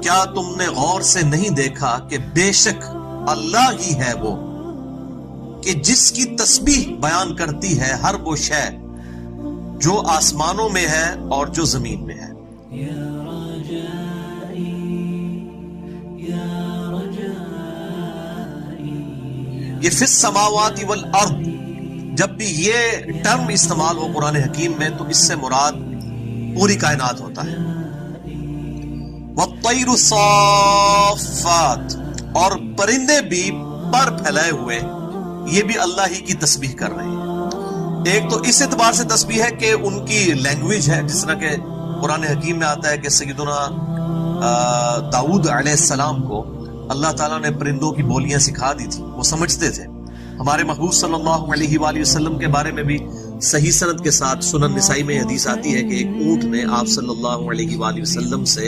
کیا تم نے غور سے نہیں دیکھا کہ بے شک اللہ ہی ہے وہ کہ جس کی تسبیح بیان کرتی ہے ہر وہ شے جو آسمانوں میں ہے اور جو زمین میں ہے. یہ فی السماوات والارض، جب بھی یہ ٹرم استعمال ہو قرآن حکیم میں تو اس سے مراد پوری کائنات ہوتا ہے. والطیر صافات، اور پرندے بھی پر پھیلائے ہوئے یہ بھی اللہ ہی کی تسبیح کر رہے ہیں. ایک تو اس اعتبار سے تسبیح ہے کہ ان کی لینگویج ہے، جس طرح کہ قرآن حکیم میں آتا ہے کہ سیدنا داؤد علیہ السلام کو اللہ تعالیٰ نے پرندوں کی بولیاں سکھا دی تھی، وہ سمجھتے تھے. ہمارے محبوب صلی اللہ علیہ وآلہ وسلم کے بارے میں بھی صحیح سند کے ساتھ سنن نسائی میں حدیث آتی ہے کہ ایک اونٹ نے آپ صلی اللہ علیہ وآلہ وسلم سے